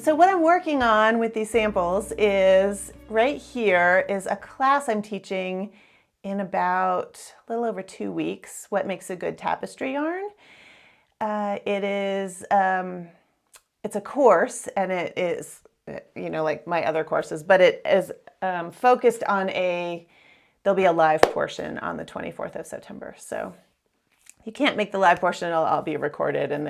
So what I'm working on with these samples is right here is a class I'm teaching in about a little over 2 weeks, what makes a good tapestry yarn. It's a course, and it is, like my other courses, but it is focused on there'll be a live portion on the 24th of September. So you can't make the live portion, it'll all be recorded, and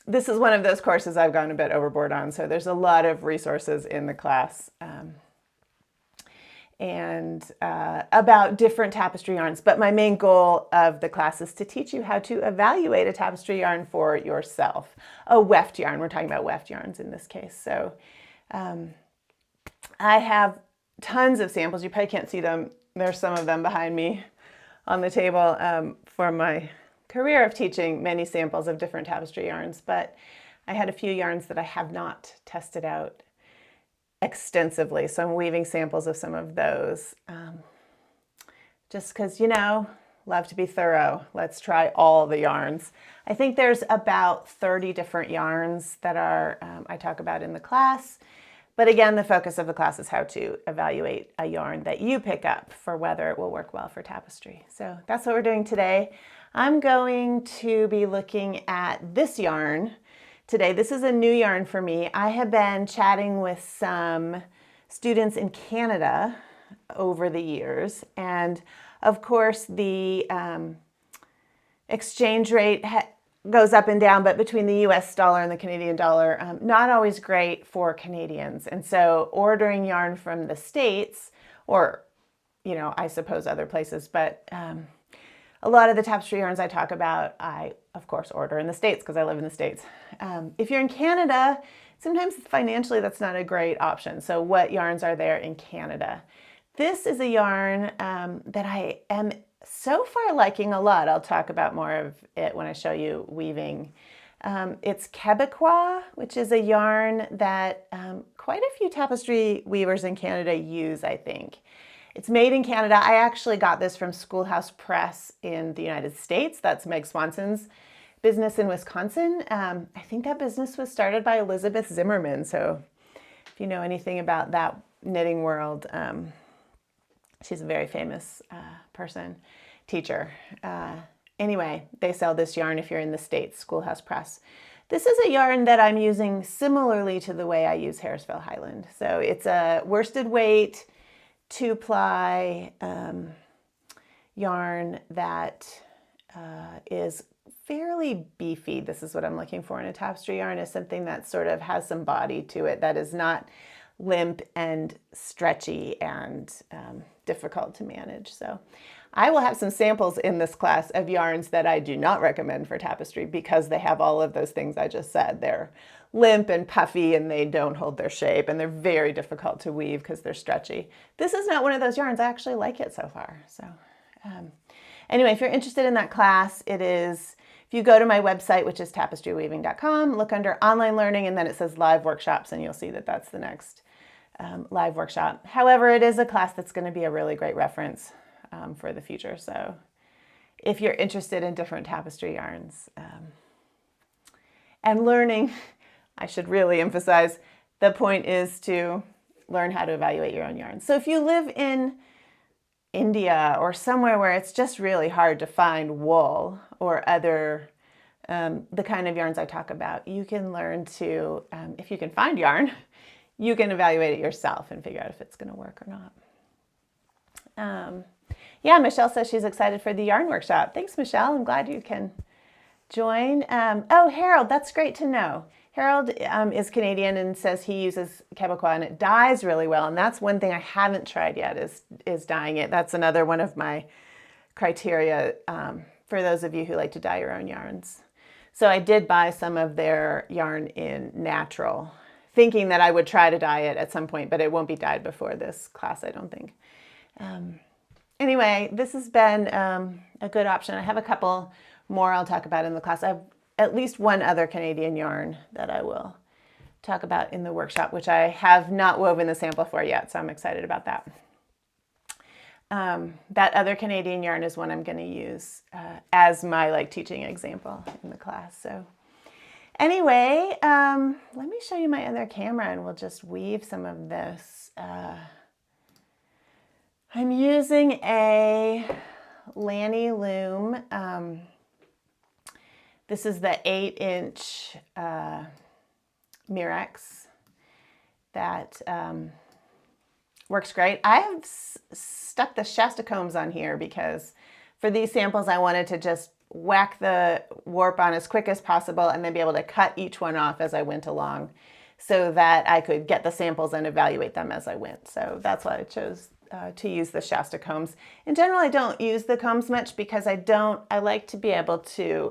this is one of those courses I've gone a bit overboard on, so there's a lot of resources in the class and about different tapestry yarns. But my main goal of the class is to teach you how to evaluate a tapestry yarn for yourself. A weft yarn, we're talking about weft yarns in this case. So I have tons of samples. You probably can't see them. There's some of them behind me on the table for my career of teaching, many samples of different tapestry yarns, but I had a few yarns that I have not tested out extensively, so I'm weaving samples of some of those just because, love to be thorough. Let's try all the yarns. I think there's about 30 different yarns that I talk about in the class, but again, the focus of the class is how to evaluate a yarn that you pick up for whether it will work well for tapestry. So that's what we're doing today. I'm going to be looking at this yarn today. This is a new yarn for me. I have been chatting with some students in Canada over the years, and of course the exchange rate goes up and down, but between the US dollar and the Canadian dollar, not always great for Canadians. And so ordering yarn from the States, or I suppose other places, but a lot of the tapestry yarns I talk about, I, of course, order in the States because I live in the States. If you're in Canada, sometimes financially that's not a great option. So what yarns are there in Canada? This is a yarn that I am so far liking a lot. I'll talk about more of it when I show you weaving. It's Quebecois, which is a yarn that quite a few tapestry weavers in Canada use, I think. It's made in Canada. I actually got this from Schoolhouse Press in the United States. That's Meg Swanson's business in Wisconsin. I think that business was started by Elizabeth Zimmerman. So if you know anything about that knitting world, she's a very famous teacher. Anyway, they sell this yarn if you're in the States, Schoolhouse Press. This is a yarn that I'm using similarly to the way I use Harrisville Highland. So it's a worsted weight, 2-ply yarn that is fairly beefy. This is what I'm looking for in a tapestry yarn, is something that sort of has some body to it, that is not limp and stretchy and difficult to manage. So I will have some samples in this class of yarns that I do not recommend for tapestry because they have all of those things I just said. They're limp and puffy and they don't hold their shape, and they're very difficult to weave because they're stretchy. This is not one of those yarns. I actually like it so far. So anyway, if you're interested in that class, it is, if you go to my website, which is tapestryweaving.com, look under online learning, and then it says live workshops, and you'll see that that's the next live workshop. However, it is a class that's going to be a really great reference for the future. So if you're interested in different tapestry yarns and learning, I should really emphasize, the point is to learn how to evaluate your own yarns. So if you live in India or somewhere where it's just really hard to find wool or other, the kind of yarns I talk about, you can learn to, if you can find yarn, you can evaluate it yourself and figure out if it's going to work or not. Yeah, Michelle says she's excited for the yarn workshop. Thanks, Michelle. I'm glad you can join. Oh, Harold, that's great to know. Harold is Canadian and says he uses Quebecois and it dyes really well. And that's one thing I haven't tried yet is dyeing it. That's another one of my criteria for those of you who like to dye your own yarns. So I did buy some of their yarn in natural, thinking that I would try to dye it at some point, but it won't be dyed before this class, I don't think. Anyway, this has been a good option. I have a couple more I'll talk about in the class. I have at least one other Canadian yarn that I will talk about in the workshop, which I have not woven the sample for yet, so I'm excited about that. That other Canadian yarn is one I'm going to use as my teaching example in the class. So Anyway, let me show you my other camera and we'll just weave some of this. I'm using a Lanny loom. This is the 8-inch Murex that works great. I have stuck the Shasta combs on here because for these samples I wanted to just whack the warp on as quick as possible and then be able to cut each one off as I went along so that I could get the samples and evaluate them as I went. So that's why I chose to use the Shasta combs. In general, I don't use the combs much because I like to be able to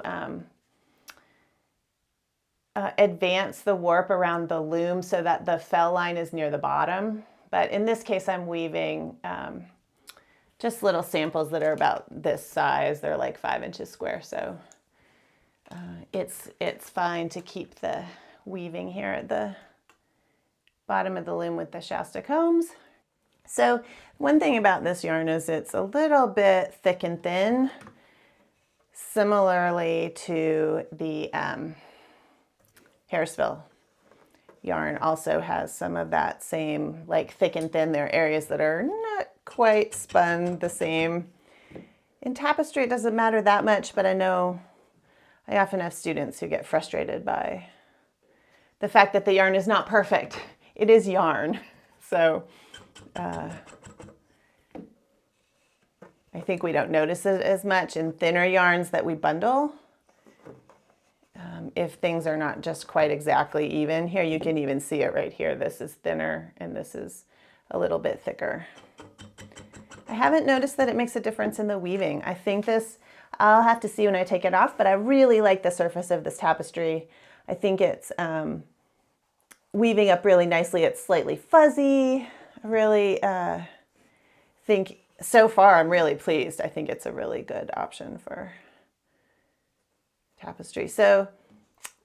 advance the warp around the loom so that the fell line is near the bottom. But in this case, I'm weaving just little samples that are about this size. They're like 5 inches square, so it's fine to keep the weaving here at the bottom of the loom with the Shasta combs. So one thing about this yarn is it's a little bit thick and thin, similarly to the Harrisville yarn also has some of that same like thick and thin. There are areas that are not quite spun the same. In Tapestry it doesn't matter that much, but I know I often have students who get frustrated by the fact that the yarn is not perfect. It is yarn. So I think we don't notice it as much in thinner yarns that we bundle. If things are not just quite exactly even. Here you can even see it right here. This is thinner and this is a little bit thicker. I haven't noticed that it makes a difference in the weaving. I think this, I'll have to see when I take it off, but I really like the surface of this tapestry. I think it's weaving up really nicely. It's slightly fuzzy. I really think so far I'm really pleased. I think it's a really good option for tapestry. So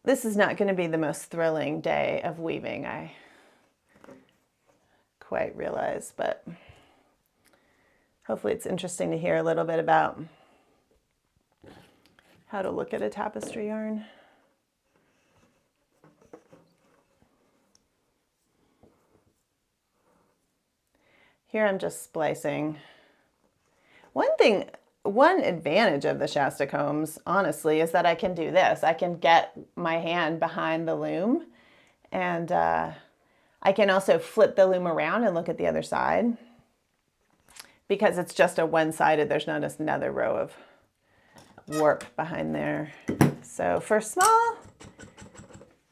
this is not going to be the most thrilling day of weaving, I quite realize, but hopefully it's interesting to hear a little bit about how to look at a tapestry yarn. Here I'm just splicing. One advantage of the Shasta combs, honestly, is that I can do this. I can get my hand behind the loom and I can also flip the loom around and look at the other side because it's just a one-sided, there's not another row of warp behind there. So for small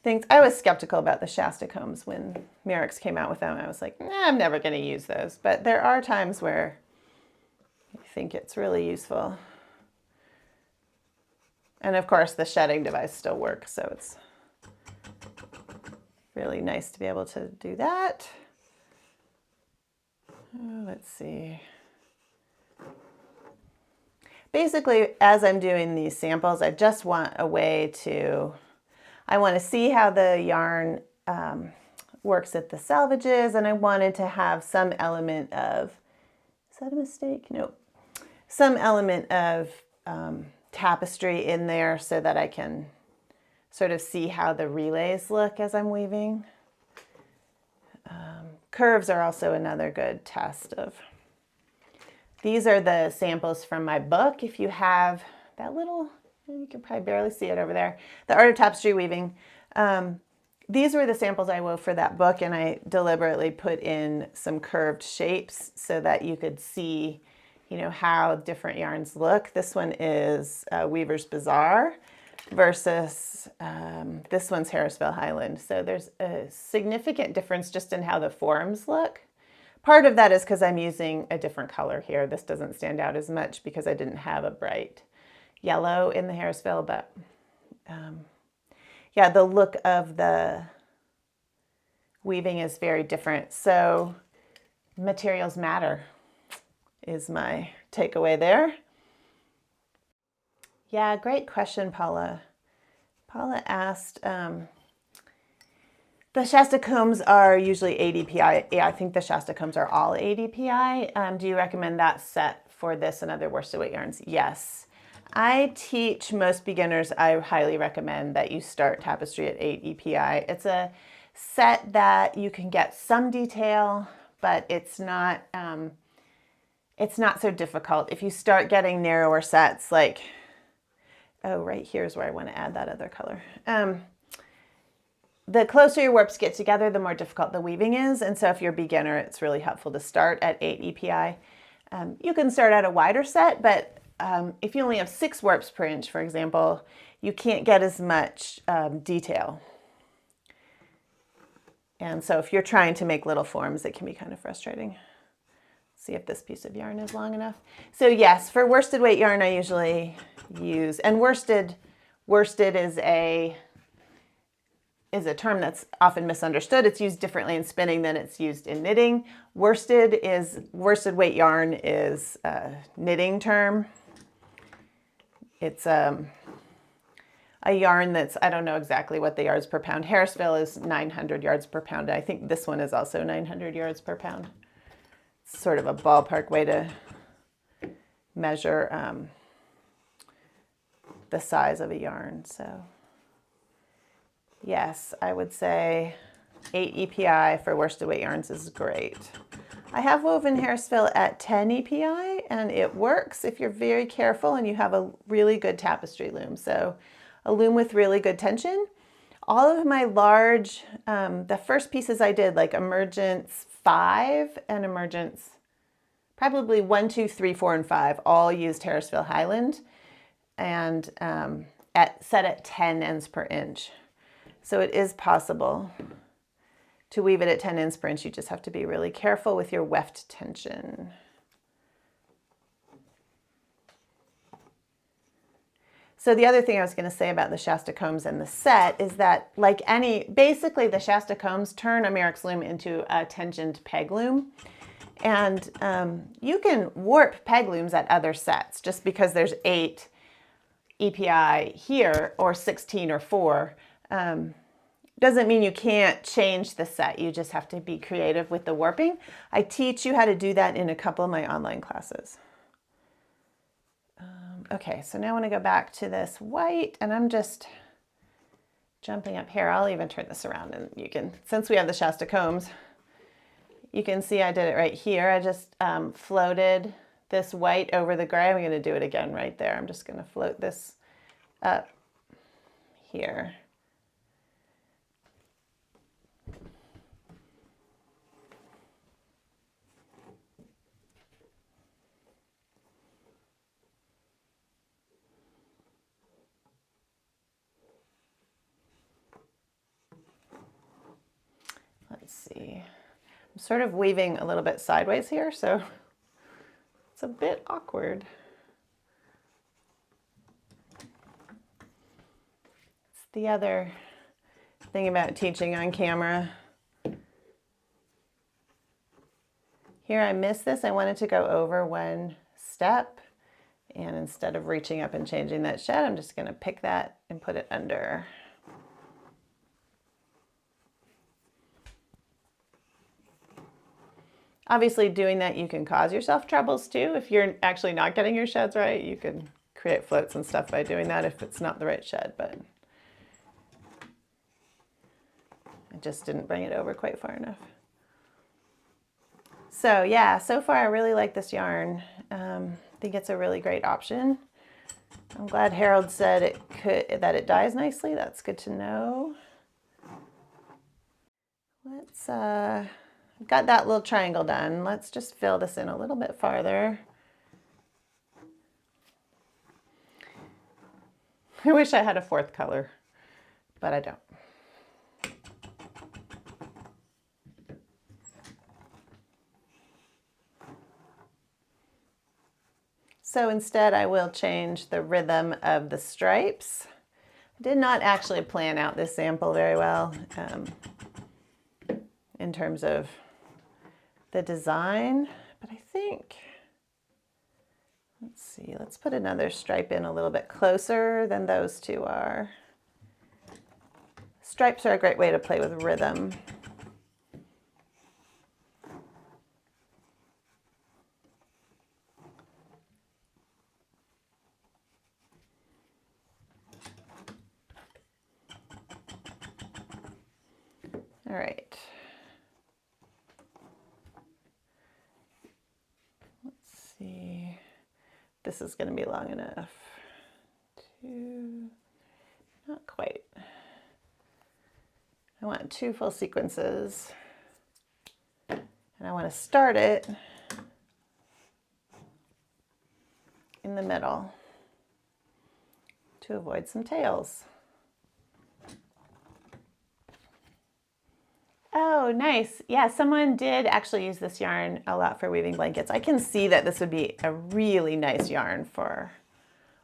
things, I was skeptical about the Shasta combs when Murex came out with them. I was like, nah, I'm never going to use those. But there are times where I think it's really useful. And of course, the shedding device still works, so it's really nice to be able to do that. Let's see. Basically, as I'm doing these samples, I just want a way to, I want to see how the yarn works at the selvages, and I wanted to have some element of, is that a mistake? Nope. Some element of tapestry in there so that I can sort of see how the relays look as I'm weaving. Curves are also another good test of. These are the samples from my book. If you have that little, you can probably barely see it over there, The Art of Tapestry Weaving. These were the samples I wove for that book, and I deliberately put in some curved shapes so that you could see, you know, how different yarns look. This one is Weaver's Bazaar versus this one's Harrisville Highland. So there's a significant difference just in how the forms look. Part of that is because I'm using a different color here. This doesn't stand out as much because I didn't have a bright yellow in the Harrisville, but yeah, the look of the weaving is very different. So materials matter is my takeaway there. Yeah, great question, Paula. Paula asked, the Shasta combs are usually ADPI. Yeah, I think the Shasta combs are all ADPI. Do you recommend that set for this and other worsted weight yarns? Yes. I teach most beginners, I highly recommend that you start Tapestry at 8 EPI. It's a set that you can get some detail, but it's not so difficult. If you start getting narrower sets, like, oh, right here's where I want to add that other color. The closer your warps get together, the more difficult the weaving is. And so if you're a beginner, it's really helpful to start at 8 EPI. You can start at a wider set, but if you only have 6 warps per inch, for example, you can't get as much detail. And so if you're trying to make little forms, it can be kind of frustrating. See if this piece of yarn is long enough. So yes, for worsted weight yarn, I usually use, and worsted is a term that's often misunderstood. It's used differently in spinning than it's used in knitting. Worsted weight yarn is a knitting term. It's a yarn that's, I don't know exactly what the yards per pound. Harrisville is 900 yards per pound. I think this one is also 900 yards per pound. It's sort of a ballpark way to measure the size of a yarn. So yes, I would say 8 EPI for worsted weight yarns is great. I have woven Harrisville at 10 EPI, and it works if you're very careful and you have a really good tapestry loom. So a loom with really good tension. All of my large, the first pieces I did, like Emergence 5 and Emergence, probably 1, 2, 3, 4, and 5, all used Harrisville Highland, and set at 10 ends per inch. So it is possible to weave it at 10 ends per inch. You just have to be really careful with your weft tension. So the other thing I was going to say about the Shasta combs and the set is that, like basically the Shasta combs turn a Merrick's loom into a tensioned peg loom. And you can warp peg looms at other sets. Just because there's 8 EPI here or 16 or 4 doesn't mean you can't change the set. You just have to be creative with the warping. I teach you how to do that in a couple of my online classes. Okay, so now I want to go back to this white, and I'm just jumping up here. I'll even turn this around, and you can, since we have the Shasta combs, you can see I did it right here. I just floated this white over the gray. I'm going to do it again right there. I'm just going to float this up here. Let's see. I'm sort of weaving a little bit sideways here, so it's a bit awkward. It's the other thing about teaching on camera. Here I missed this. I wanted to go over one step, and instead of reaching up and changing that shed, I'm just going to pick that and put it under. Obviously, doing that, you can cause yourself troubles too. If you're actually not getting your sheds right, you can create floats and stuff by doing that if it's not the right shed, but I just didn't bring it over quite far enough. So yeah, so far I really like this yarn. I think it's a really great option. I'm glad Harold said that it dyes nicely. That's good to know. Let's got that little triangle done. Let's just fill this in a little bit farther. I wish I had a 4th color, but I don't. So instead I will change the rhythm of the stripes. I did not actually plan out this sample very well in terms of the design, but I think, let's see, let's put another stripe in a little bit closer than those two are. Stripes are a great way to play with rhythm. All right. Let's see. This is going to be long enough. Not quite. I want 2 full sequences. And I want to start it in the middle to avoid some tails. Oh, nice. Yeah, someone did actually use this yarn a lot for weaving blankets. I can see that this would be a really nice yarn for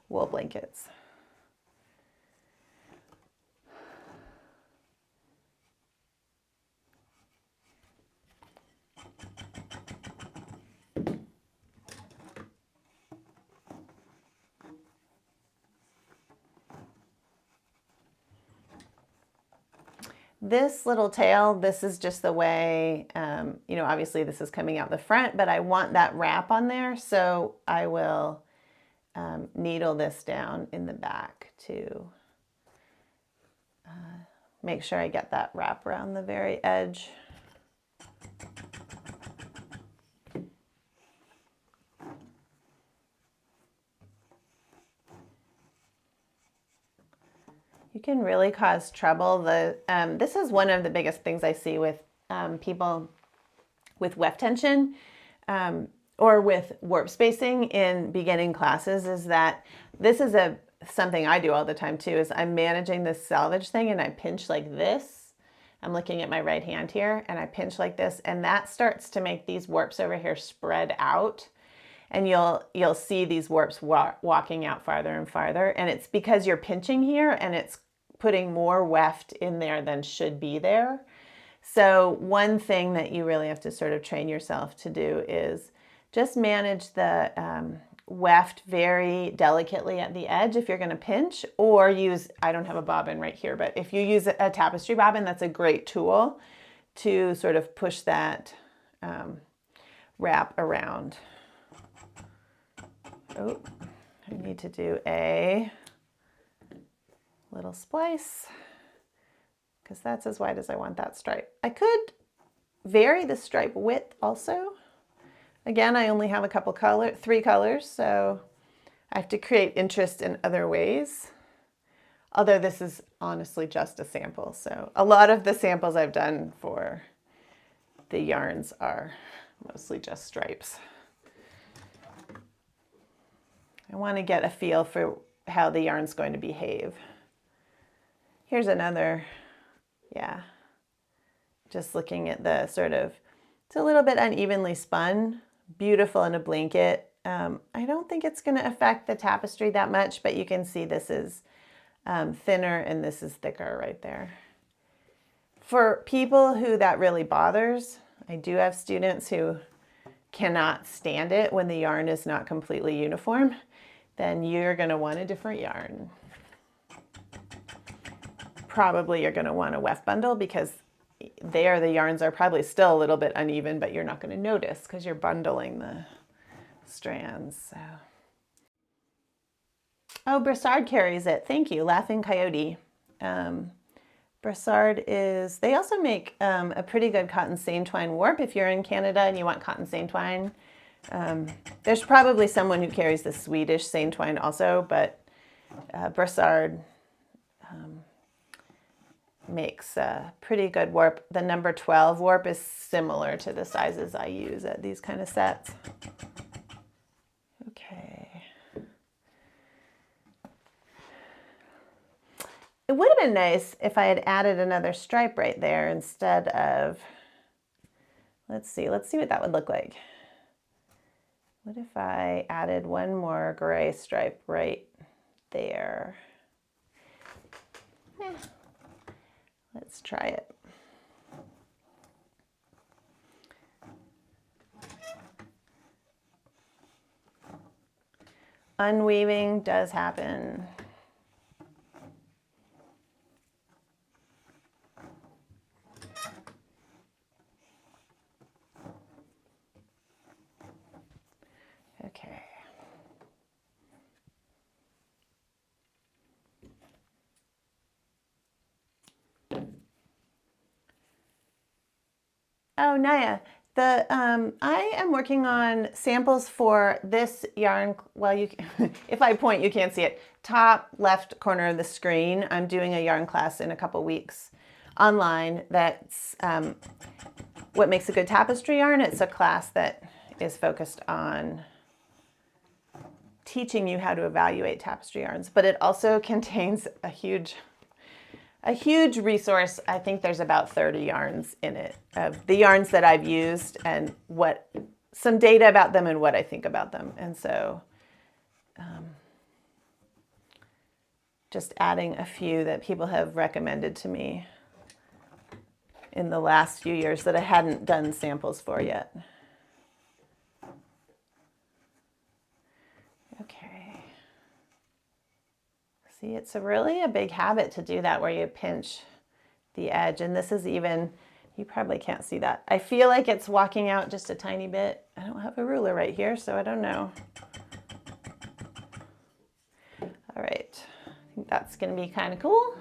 wool blankets. This little tail, this is just the way, you know, obviously this is coming out the front, but I want that wrap on there, so I will needle this down in the back to make sure I get that wrap around the very edge. You can really cause trouble. This is one of the biggest things I see with people with weft tension or with warp spacing in beginning classes, is that this is something I do all the time too, is I'm managing this selvage thing and I pinch like this. I'm looking at my right hand here and I pinch like this, and that starts to make these warps over here spread out. And you'll see these warps walking out farther and farther. And it's because you're pinching here and it's putting more weft in there than should be there. So one thing that you really have to sort of train yourself to do is just manage the weft very delicately at the edge if you're going to pinch, or use, I don't have a bobbin right here, but if you use a tapestry bobbin, that's a great tool to sort of push that wrap around. Oh, I need to do a little splice because that's as wide as I want that stripe. I could vary the stripe width also. Again, I only have a 3 colors, so I have to create interest in other ways. Although this is honestly just a sample. So a lot of the samples I've done for the yarns are mostly just stripes. I want to get a feel for how the yarn's going to behave. Here's another, yeah, just looking at the sort of, it's a little bit unevenly spun, beautiful in a blanket. I don't think it's going to affect the tapestry that much, but you can see this is thinner and this is thicker right there. For people who that really bothers, I do have students who cannot stand it when the yarn is not completely uniform, then you're going to want a different yarn. Probably you're going to want a weft bundle because there the yarns are probably still a little bit uneven, but you're not going to notice because you're bundling the strands. So. Oh, Brassard carries it. Thank you, Laughing Coyote. Brassard is, they also make a pretty good cotton seine twine warp if you're in Canada and you want cotton seine twine. There's probably someone who carries the Swedish seine twine also, but Brassard makes a pretty good warp. The number 12 warp is similar to the sizes I use at these kind of sets. Okay. It would have been nice if I had added another stripe right there instead of, let's see what that would look like. What if I added one more gray stripe right there? Let's try it. Unweaving does happen. Okay. Oh, Naya, I am working on samples for this yarn. Well, if I point, you can't see it. Top left corner of the screen. I'm doing a yarn class in a couple weeks online. That's what makes a good tapestry yarn. It's a class that is focused on teaching you how to evaluate tapestry yarns, but it also contains a huge resource. I think there's about 30 yarns in it, of the yarns that I've used and some data about them and what I think about them. And so just adding a few that people have recommended to me in the last few years that I hadn't done samples for yet. Okay. See, it's really a big habit to do that where you pinch the edge. And this is even, you probably can't see that. I feel like it's walking out just a tiny bit. I don't have a ruler right here, so I don't know. All right, I think that's gonna be kind of cool.